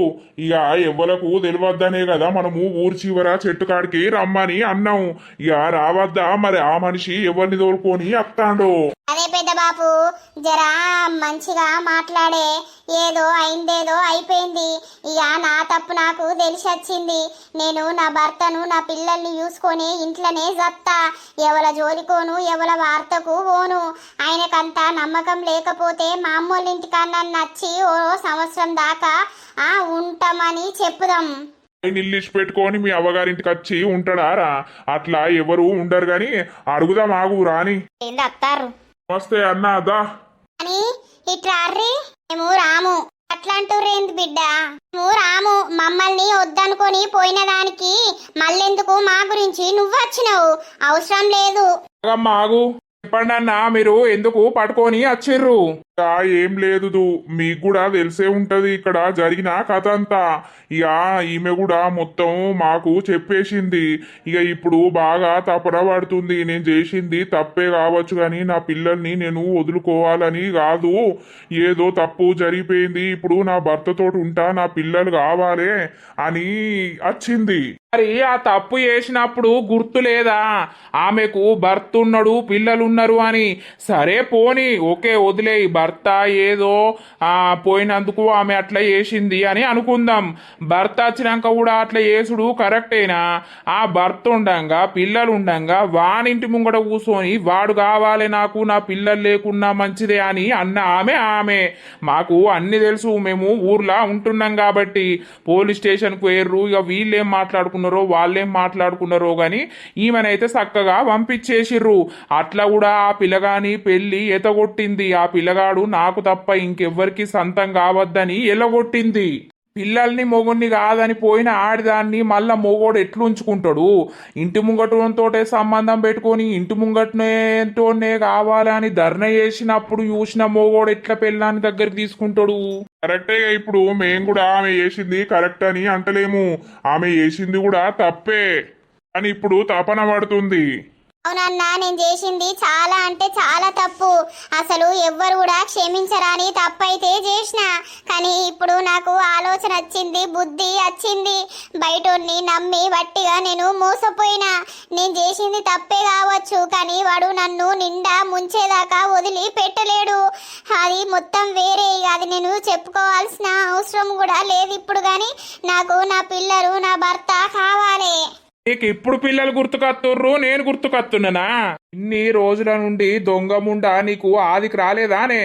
ఇక ఎవ్వలకు తెలియద్దనే కదా మనము ఊరు చివర చెట్టు కాడికి రమ్మని అన్నాం. ఇక రావద్దా మరి ఆ మనిషి ఎవరిని తోలుకొని అత్తాండో. అదే పెద్ద బాపు, జరా మంచిగా మాట్లాడే. ఏదో అయిందేదో అయిపోయింది. ఇక నా తప్పు నాకు తెలిసి వచ్చింది. నేను నా భర్తను నా పిల్లల్ని చూసుకొని ఇంట్లోనే జత్తా. ఎవల జోలికోను ఎవల వార్తకు పోను. ఆయనకంతా నమ్మకం లేకపోతే మా అమ్మోళ్ళ ఇంటికన్నా నచ్చి ఓ సంవత్సరం దాకా ఉంటామని చెప్పుదాం. నిల్లిసి పెట్టుకొని మీ అవ్వగారింటికి వచ్చి ఉంటాడారా? అట్లా ఎవరు ఉండరు గాని అడుగుదాం ఆగు రాని. ఏంది అత్తారు? నమస్తే అన్న అదా అని ఇట్రార్రి. మేము రాము. అట్లా అంటుర్రేంది బిడ్డ? మేము రాము. మమ్మల్ని వద్దనుకొని పోయిన దానికి మళ్ళెందుకు మా గురించి నువ్వు వచ్చినావు? అవసరం లేదు. ఆగు, చెప్పండి అన్న, మీరు ఎందుకు పట్టుకొని వచ్చిర్రు? ఏం లేదు, మీకు కూడా తెలిసే ఉంటది ఇక్కడ జరిగిన కథ అంతా. ఇక ఈమె కూడా మొత్తం మాకు చెప్పేసింది. ఇక ఇప్పుడు బాగా తపన పడుతుంది. నేను చేసింది తప్పే కావచ్చు కానీ నా పిల్లల్ని నేను వదులుకోవాలని కాదు. ఏదో తప్పు జరిగిపోయింది, ఇప్పుడు నా భర్తతోటి ఉంటా, నా పిల్లలు కావాలి అని వచ్చింది. మరి ఆ తప్పు చేసినప్పుడు గుర్తు లేదా ఆమెకు భర్త ఉన్నాడు పిల్లలున్నారు అని? సరే పోని, ఓకే వదిలేయి. భర్త ఏదో పోయినందుకు ఆమె అట్లా చేసింది అని అనుకుందాం. భర్త వచ్చినాక కూడా అట్లా చేసుడు కరెక్టేనా? ఆ భర్త ఉండంగా పిల్లలు ఉండంగా వానింటి ముంగట కూర్చొని వాడు కావాలి నాకు, నా పిల్లలు లేకున్నా మంచిదే అని అన్న ఆమె మాకు అన్ని తెలుసు. మేము ఊర్లో ఉంటున్నాం కాబట్టి. పోలీస్ స్టేషన్కు వేర్రు, ఇక వీళ్ళేం మాట్లాడుకున్నారో వాళ్ళేం మాట్లాడుకున్నారో గాని ఈమెనైతే చక్కగా పంపించేసిర్రు. అట్లా కూడా ఆ పిల్లగాని పెళ్లి ఎతగొట్టింది. ఆ పిల్లగాడు నాకు తప్ప ఇంకెవ్వరికి సంతం కావద్దని ఎలగొట్టింది. పిల్లల్ని మొగుడిని కాదని పోయిన ఆడిదాన్ని మళ్ళా మొగోడు ఎట్లుంచుకుంటాడు? ఇంటి ముంగటతోటే సంబంధం పెట్టుకొని ఇంటి ముంగటనే కావాలని ధర్నా చేసినప్పుడు చూసిన మొగోడు ఎట్లా పిల్లాన్ని దగ్గరికి తీసుకుంటాడు? కరెక్టే. ఇప్పుడు మేము కూడా ఆమె చేసింది కరెక్ట్ అని అంటలేము, ఆమె చేసింది కూడా తప్పే అని ఇప్పుడు తపన పడుతుంది. అవునన్నా, నేను చేసింది చాలా అంటే చాలా తప్పు. అసలు ఎవ్వరు కూడా క్షమించరాని తప్పైతే చేసిన. కానీ ఇప్పుడు నాకు ఆలోచన వచ్చింది, బుద్ధి వచ్చింది. బయటోన్ని నమ్మి వట్టిగా నేను మోసపోయినా. నేను చేసింది తప్పే కావచ్చు కానీ వాడు నన్ను నిండా ముంచేదాకా వదిలి పెట్టలేడు. అది మొత్తం వేరే. అది నేను చెప్పుకోవాల్సిన అవసరం కూడా లేదు ఇప్పుడు. కానీ నాకు నా పిల్లలు నా భర్త కావాలి. నీకు ఇప్పుడు పిల్లలు గుర్తుకొస్తుర్రు, నేను గుర్తుకొస్తున్నానా? ఇన్ని రోజుల నుండి దొంగ ముండా నీకు ఆదికి రాలేదానే?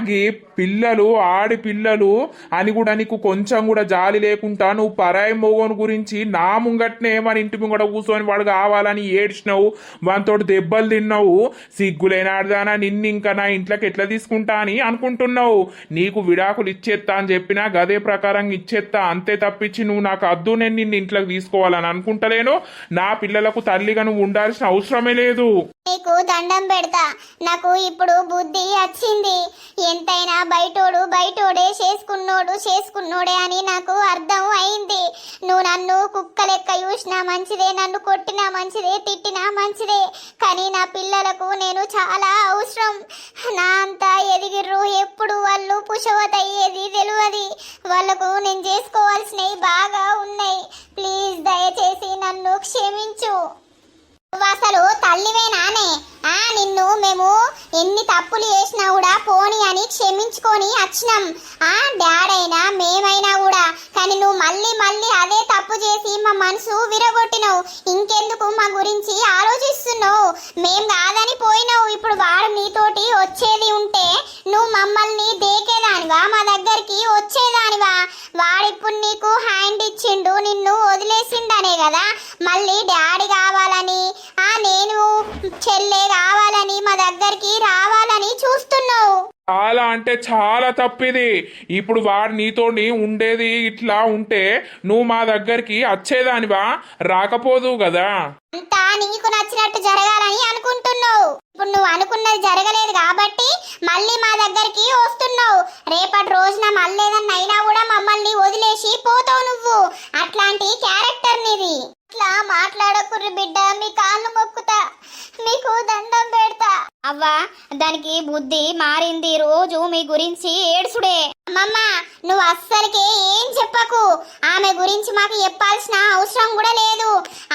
గీ పిల్లలు ఆడి పిల్లలు అని కూడా నీకు కొంచెం కూడా జాలి లేకుండా నువ్వు పరాయి మొగోని గురించి నా ముంగట్నే మన ఇంటి ముంగట కూర్చొని వాడు కావాలని ఏడ్చినావు, వానితోటి దెబ్బలు తిన్నావు. సిగ్గులేనాడదానా నిన్ను ఇంకా నా ఇంట్లోకి ఎట్లా తీసుకుంటా అని అనుకుంటున్నావు. నీకు విడాకులు ఇచ్చేస్తా అని చెప్పినా గదే ప్రకారం ఇచ్చేస్తా, అంతే తప్పించి నువ్వు నాకు అద్దు నేను నిన్ను ఇంట్లోకి తీసుకోవాలని అనుకుంటలేను. నా పిల్లలకు తల్లిగా నువ్వు ఉండాల్సిన అవసరమే లేదు. నీకు దండం పెడతా. నాకు ఇప్పుడు బుద్ధి వచ్చింది. ఎంతైనా బయటోడే చేసుకున్నోడే అని నాకు అర్థం అయింది. నువ్వు నన్ను కుక్క లెక్క చూసినా మంచిదే, నన్ను కొట్టినా మంచిదే, తిట్టినా మంచిదే. కానీ నా పిల్లలకు నేను చాలా అవసరం. నా అంతా ఎదిగిర్రు, ఎప్పుడు వాళ్ళు పుషవత అయ్యేది తెలియదు. వాళ్ళకు నేను చేసుకోవాల్సినవి బాగా ఉన్నాయి. ప్లీజ్ దయచేసి నన్ను క్షమించు. అసలు తల్లివేనానే? నిన్ను మేము ఎన్ని తప్పులు చేసినా కూడా పోని అని క్షమించుకొని వచ్చినాం. డాడైనా మేమైనా కూడా. కానీ నువ్వు మళ్ళీ అదే తప్పు చేసి మా మనసు విరగొట్టినావు. ఇంకెందుకు మా గురించి ఆలోచిస్తున్నావు? మేం కాదని పోయినావు. ఇప్పుడు వాడు నీతోటి వచ్చేది ఉంటే నువ్వు మమ్మల్ని దేకేదానివా? మా దగ్గరికి వచ్చేదానివా? వాడిప్పుడు నీకు హ్యాండ్ ఇచ్చిండు, నిన్ను వదిలేసిండనే కదా మళ్ళీ డాడీ కావాలని నేను చెల్లె కావాలని మా దగ్గరికి రావాలని చూస్తున్నావు. చాలా అంటే చాలా తప్పిది. ఇప్పుడు వాడు నీతోని ఉండేది ఇట్లా ఉంటే నువ్వు మా దగ్గరికి వచ్చేదానివా? రాకపోదు కదా. అంతా నీకు నచ్చినట్టు జరగాలని అనుకుంటున్నావు. ఇప్పుడు నువ్వు అనుకున్నది జరగలేదు కాబట్టి మళ్ళీ మా దగ్గరికి వస్తున్నావు. రేపటి రోజున మళ్ళీ ఏదన్నా అయినా కూడా మమ్మల్ని వదిలేసి పోతావు నువ్వు. అట్లాంటి క్యారెక్టర్ నీది. ఇట్లా మాట్లాడకుర్రి బిడ్డ, మీ కాళ్ళు మొక్కుతా, మీకు దండం పెడతా. అవ్వా, దానికి బుద్ధి మారింది. రోజు మీ గురించి ఏడ్చుడే. అమ్మమ్మ, నువ్వు అస్సలకే ఏం చెప్పకు. ఆమె గురించి మాకు చెప్పాల్సిన అవసరం కూడా లేదు.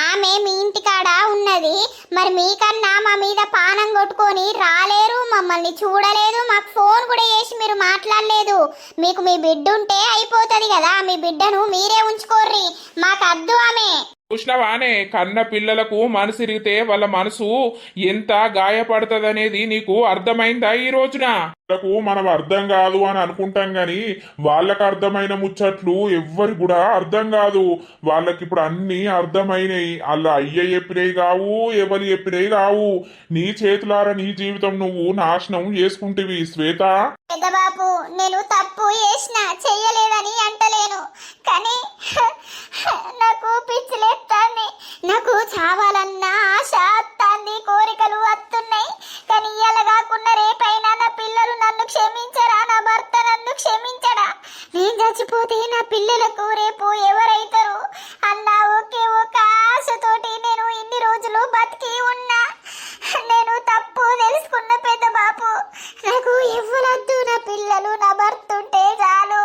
ఆమె మీ ఇంటికాడ ఉన్నది. మరి మీకన్నా మా మీద పానం కొట్టుకొని రాలేరు, మమ్మల్ని చూడలేదు, మాకు ఫోన్ కూడా చేసి మీరు మాట్లాడలేదు. మీకు మీ బిడ్డ ఉంటే అయిపోతుంది కదా, మీ బిడ్డను మీరే ఉంచుకోర్రి, మాకు అద్దు ఆమె. చూసినవానే, కన్న పిల్లలకు మనసు ఇరిగితే వాళ్ళ మనసు ఎంత గాయపడుతుందనేది నీకు అర్థమైందా ఈ రోజున? మనం అర్థం కాదు అని అనుకుంటాం గాని వాళ్ళకి అర్థమైన ముచ్చట్లు ఎవ్వరికి కూడా అర్థం కాదు. వాళ్ళకి ఇప్పుడు అన్ని అర్థమైనవి. అలా అయ్య చెప్పినవి కావు, ఎవరు చెప్పినవి కావు. నీ చేతులారా నీ జీవితం నువ్వు నాశనం చేసుకుంటేవి శ్వేత. పెద్దబాబు, నేను తప్పు చేసినా చెయ్యలేదని అంటలేను, కానీ నాకు పిచ్చిలేస్తాంది. నాకు చావాలన్న ఆశ వస్తుంది, కోరికలు వస్తున్నాయి. కానీ ఇయ్యాల కాకుండా రేపైనా నా పిల్లలు నన్ను క్షమించరా, నా భర్త నన్ను క్షమించడా? నేను చచ్చిపోతే నా పిల్లలకు రేపు ఎవరైతారు అన్న ఒకే ఒక ఆశతోటి నేను ఇన్ని రోజులు బతికి ఉన్నా. నేను తప్పు తెలుసుకున్న పెద్ద బాబు. నాకు ఇవ్వలద్దు, నా పిల్లలు నా భర్త ఉంటే చాలు.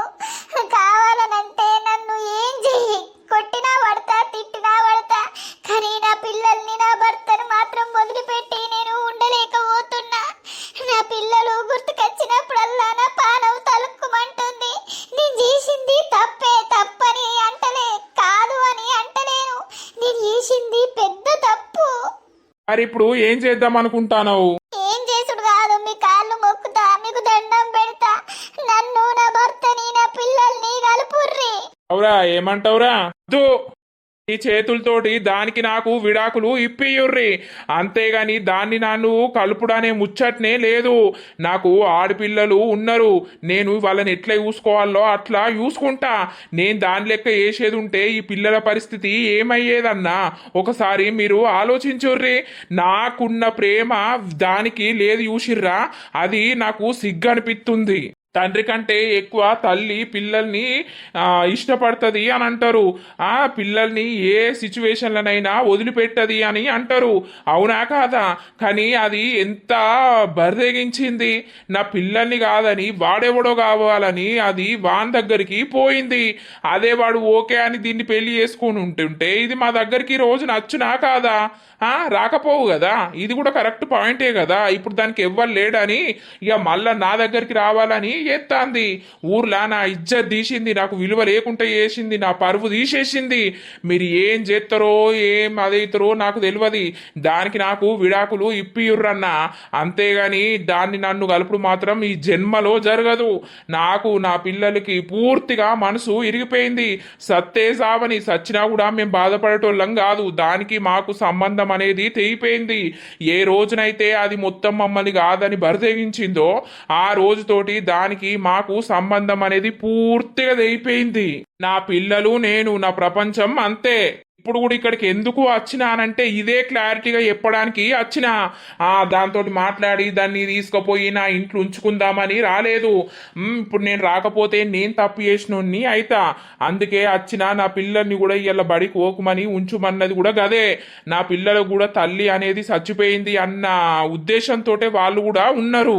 కావాలనంటే నన్ను ఏం చెయ్యి, కొట్టినా పడతా, తిట్టినా పడతా, కానీ నా పిల్లల్ని నా భర్తను మాత్రం వదిలిపెట్టి నేను ఉండలేకపోతున్నా. నా పిల్లలు గుర్తుకొచ్చినప్పుడల్లా నా పానం తలుక్కుమంటుంది. నేను చేసింది తప్పే, తప్పని అంటలే, కాదు అని అంటలేను. నేను చేసింది పెద్ద తప్పు. మరి ఇప్పుడు ఏం చేద్దాం అనుకుంటానవు? ఏం చేసుడు కాదు, మీ కాళ్ళు మొక్కుతా, మీకు దండం పెడతా. నన్ను, నా భర్తని, నా పిల్లల్ని కలుపుర్రి. అవురా, ఏమంటావురా? ఈ చేతులతోటి దానికి నాకు విడాకులు ఇప్పియుర్రి, అంతేగాని దాన్ని నన్ను కలుపుడనే ముచ్చట్నే లేదు. నాకు ఆడపిల్లలు ఉన్నారు, నేను వాళ్ళని ఎట్లా చూసుకోవాలో అట్లా చూసుకుంటా. నేను దాని లెక్క వేసేది ఉంటే ఈ పిల్లల పరిస్థితి ఏమయ్యేదన్నా ఒకసారి మీరు ఆలోచించుర్రి. నాకున్న ప్రేమ దానికి లేదు చూసిర్రా, అది నాకు సిగ్గు అనిపిస్తుంది. తండ్రి కంటే ఎక్కువ తల్లి పిల్లల్ని ఇష్టపడుతుంది అని అంటారు. ఆ పిల్లల్ని ఏ సిచ్యువేషన్లనైనా వదిలిపెట్టది అని అంటారు. అవునా కాదా? కానీ అది ఎంత బరిదెగించింది. నా పిల్లల్ని కాదని వాడెవడో కావాలని అది వాని దగ్గరికి పోయింది. అదే వాడు ఓకే అని దీన్ని పెళ్లి చేసుకుని ఉంటుంటే ఇది మా దగ్గరికి రోజు నచ్చునా కాదా? రాకపోవు కదా. ఇది కూడా కరెక్ట్ పాయింటే కదా. ఇప్పుడు దానికి ఎవ్వరు లేడని ఇక మళ్ళా నా దగ్గరికి రావాలని ఎత్తాంది. ఊర్లో నా ఇజ్జత్ తీసింది, నాకు విలువ లేకుండా చేసింది, నా పరువు తీసేసింది. మీరు ఏం చేస్తారో ఏం అదైతారో నాకు తెలియదు. దానికి నాకు విడాకులు ఇప్పియుర్రన్నా, అంతేగాని దాన్ని నన్ను కలుపుడు మాత్రం ఈ జన్మలో జరగదు. నాకు నా పిల్లలకి పూర్తిగా మనసు ఇరిగిపోయింది. సత్తే సావని, సచ్చినా కూడా మేము బాధపడేటోళ్ళం కాదు. దానికి మాకు సంబంధం అనేది తెగిపోయింది. ఏ రోజునైతే అది మొత్తం మమ్మల్ని కాదని బరితెగించిందో ఆ రోజుతోటి దానికి మాకు సంబంధం అనేది పూర్తిగా తెగిపోయింది. నా పిల్లలు, నేను, నా ప్రపంచం అంతే. ఇప్పుడు కూడా ఇక్కడికి ఎందుకు వచ్చినానంటే ఇదే క్లారిటీగా చెప్పడానికి వచ్చిన. దాంతో మాట్లాడి దాన్ని తీసుకుపోయి నా ఇంట్లో ఉంచుకుందామని రాలేదు. ఇప్పుడు నేను రాకపోతే నేను తప్పు చేసినోన్ని అయితా, అందుకే వచ్చిన. నా పిల్లల్ని కూడా ఇలా బడికి ఓకుమని ఉంచుమన్నది కూడా గదే. నా పిల్లలకు కూడా తల్లి అనేది చచ్చిపోయింది అన్న ఉద్దేశంతో వాళ్ళు కూడా ఉన్నారు.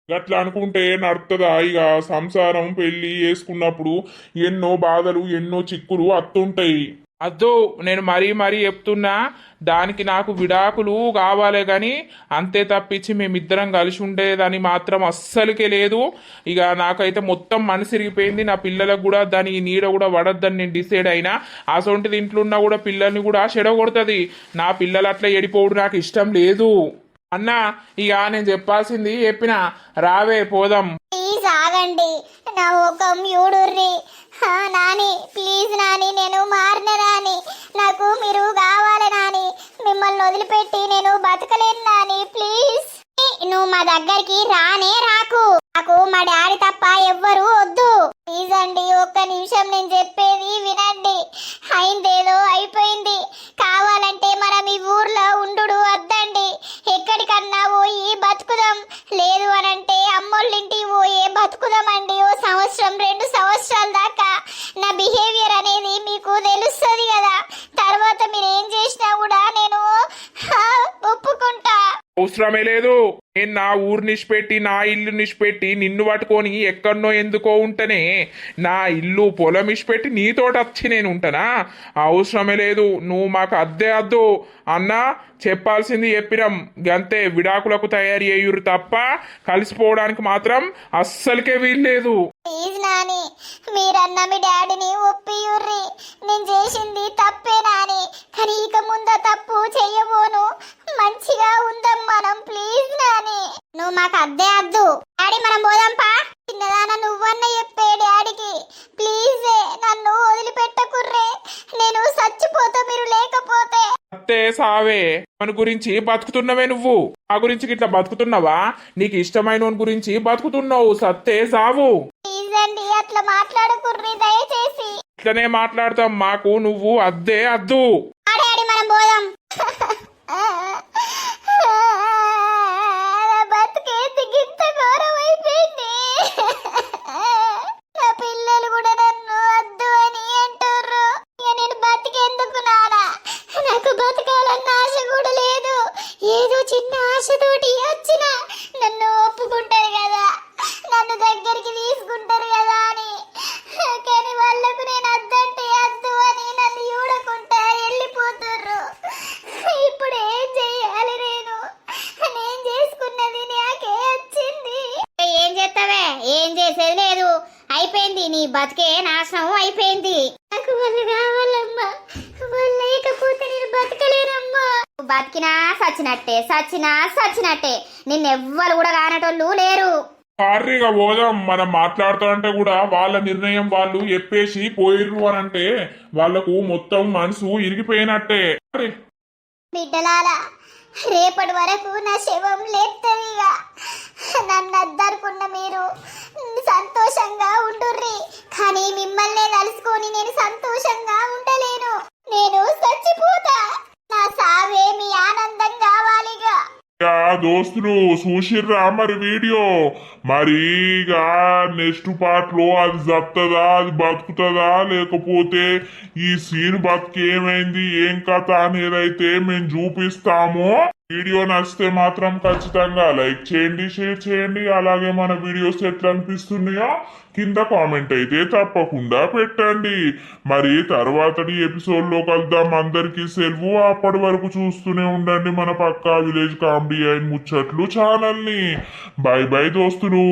గట్లా అనుకుంటే నడుతుందా? ఇక సంసారం పెళ్లి చేసుకున్నప్పుడు ఎన్నో బాధలు ఎన్నో చిక్కులు అత్తుంటాయి. అద్దు నేను మరీ మరీ చెప్తున్నా, దానికి నాకు విడాకులు కావాలే కానీ అంతే తప్పించి మేమిద్దరం కలిసి ఉండేదని మాత్రం అస్సలుకే లేదు. ఇక నాకైతే మొత్తం మనసు ఇరిగిపోయింది. నా పిల్లలకు కూడా దాని నీడ కూడా పడద్దని నేను డిసైడ్ అయినా. అసొంటిది ఇంట్లో ఉన్నా కూడా పిల్లల్ని కూడా చెడగొడుతుంది. నా పిల్లలు అట్లా ఎడిపోవడం నాకు ఇష్టం లేదు. అన్నా ఇక నేను చెప్పాల్సింది చెప్పిన, రావే పోదాం. ప్లీజ్ ఆగండి, నా ముఖం చూడుర్రి. నాని ప్లీజ్ నాని, నేను మారిన నాని, నాకు మీరు కావాలి నాని, మిమ్మల్ని వదిలిపెట్టి నేను బతకలేను నాని, ప్లీజ్. నువ్వు మా దగ్గరికి రానే రాకు, నాకు మా డాడీ తప్ప ఎవ్వరు వద్దు. ప్లీజ్ అండి, ఒక్క నిమిషం నేను చెప్పేది వినండి. అయిందేదో అయిపోయింది. కావాలంటే మనం ఈ ఊర్లో ఉండు వద్దండి, ఎక్కడికన్నా పోయి బతుకుదాం. లేదు అనంటే అమ్మోళ్ళింటికి పోయే బతుకుదామండి. ఓ సంవత్సరం 2 సంవత్సరాల దాకా నా బిహేవియర్ అనేది మీకు తెలుస్తుంది కదా. తర్వాత మీరు ఏం చేసినా కూడా నేను ఒప్పుకుంటా. అవసరమే లేదు. నేను నా ఊరు నిష్పెట్టి నా ఇల్లు నిష్పెట్టి నిన్ను పట్టుకొని ఎక్కడనో ఎందుకో ఉంటేనే, నా ఇల్లు పొలం ఇష్పెట్టి నీతోటి వచ్చి నేను ఉంటానా? అవసరమే లేదు. నువ్వు మాకు అద్దే అద్దు అన్నా. చెప్పాల్సింది చెప్పినాం గంతే. విడాకులకు తయారు అయ్యురు తప్ప కలిసిపోవడానికి మాత్రం అస్సలకే వీల్లేదు. ప్లీజ్ నాని, మీరన్న మీ డాడీని ఒప్పియుర్రి. నేను చేసింది తప్పే నాని, కానీ ఇక ముందు తప్పు చెయ్యబోను. మంచిగా ఉందాం మనం, ప్లీజ్ నాని. నువ్వు మాకు అద్దే అద్దు. డాడీ మనం పోదాంపా. చిన్నదాన నువ్వన్న చెప్పే డాడీకి, ప్లీజ్ నన్ను వదిలిపెట్టకుర్రే. నేను చచ్చిపోతా మీరు లేకపోతే. అత్తే సావే, మన గురించి బతుకుతున్నవే నువ్వు. ఆ గురించి ఇట్లా బతుకుతున్నావా? నీకు ఇష్టమైన గురించి బతుకుతున్నావు. సత్తే సావు. ప్లీజ్ అండి, అట్లా మాట్లాడకుర్రి దయచేసి. ఇట్లనే మాట్లాడతాం. మాకు నువ్వు అద్దే అద్దు. డాడీ మనం పోదాం. బతుకేంది గింత ఘోరం అయిపోయింది. నా పిల్లలు కూడా నన్ను వద్దు అని అంటుర్రు. ఇక నేను బతికేందుకు నానా? నాకు బతకాలన్న ఆశ కూడా లేదు. ఏదో చిన్న ఆశతోటి వచ్చిన నన్ను ఒప్పుకుంటారు కదా, నన్ను దగ్గరికి తీసుకుంటారు కదా అని. కానీ వాళ్ళకు నేను అద్దంటే అద్దు అని నన్ను చూడకుండా వెళ్ళిపోతుర్రు. ఇప్పుడు ఏం చెయ్యాలి నేను? నేను చేసుకున్నది నాకే వచ్చింది. ఏం చేస్తావే? ఏం చేసేది లేదు. అయిపోయింది, నీ బతికే నాశనం అయిపోయింది. నాకు వాళ్ళు కావాలమ్మా, వాళ్ళు లేకపోతే నేను బతకలేనమ్మా. బతికినా సచ్చినట్టే, సచ్చినా సచ్చినట్టే. నిన్నెవ్వరు కూడా కానటోళ్ళు లేరు. పార్రీగా పోదాం. మనం మాట్లాడుతుంటే కూడా వాళ్ళ నిర్ణయం వాళ్ళు చెప్పేసి పోయిర్రు అని అంటే వాళ్ళకు మొత్తం మనసు ఇరిగిపోయినట్టే. బిడ్డలారా, రేపటి వరకు నా శవం లేపుతుందిగా. నన్ను అద్దరుకున్న మీరు సంతోషంగా ఉండుర్రి, కానీ మిమ్మల్నే కలుసుకొని నేను సంతోషంగా ఉండలేను. నేను చచ్చిపోతా. నా సావే మీ ఆనందం కావాలిగా. దోస్తులు చూసిర్రా మరి వీడియో? మరి నెక్స్ట్ పార్ట్ లో అది జప్తుందా, అది బతుకుతుందా, లేకపోతే ఈ సీన్ బతుకు ఏమైంది, ఏం కథ అనేదైతే మేము చూపిస్తాము. వీడియో నచ్చితే మాత్రం ఖచ్చితంగా లైక్ చేయండి, షేర్ చేయండి. అలాగే మన వీడియోస్ ఎట్లా అనిపిస్తున్నాయో కింద కామెంట్ అయితే తప్పకుండా పెట్టండి. మరి తర్వాతటి ఎపిసోడ్ లో కలుద్దాం. అందరికీ సెలవు. అప్పటి వరకు చూస్తూనే ఉండండి మన పక్కా విలేజ్ కామెడీ అండ్ ముచ్చట్లు ఛానల్ ని. బై బై దోస్తులు.